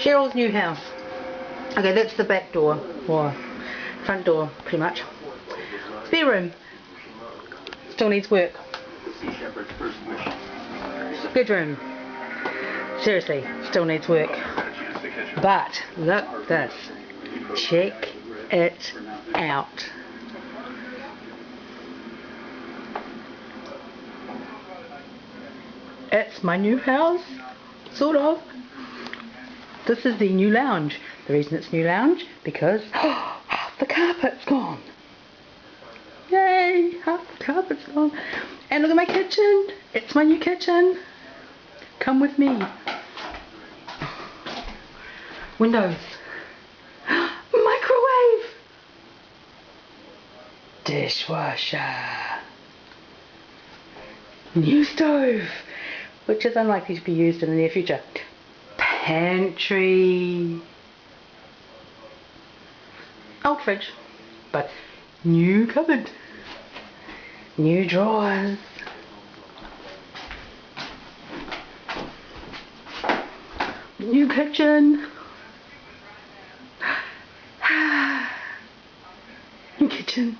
Cheryl's new house. Okay, that's the back door, or front door, pretty much. Spare room. Still needs work. Bedroom. Seriously, still needs work. But, look at this. Check it out. It's my new house, sort of. This is the new lounge. The reason it's new lounge, because half the carpet's gone. Yay, half the carpet's gone. And look at my kitchen. It's my new kitchen. Come with me. Windows. Microwave. Dishwasher. New stove, which is unlikely to be used in the near future. Pantry. Old fridge, but new cupboard. New drawers. New kitchen. New kitchen.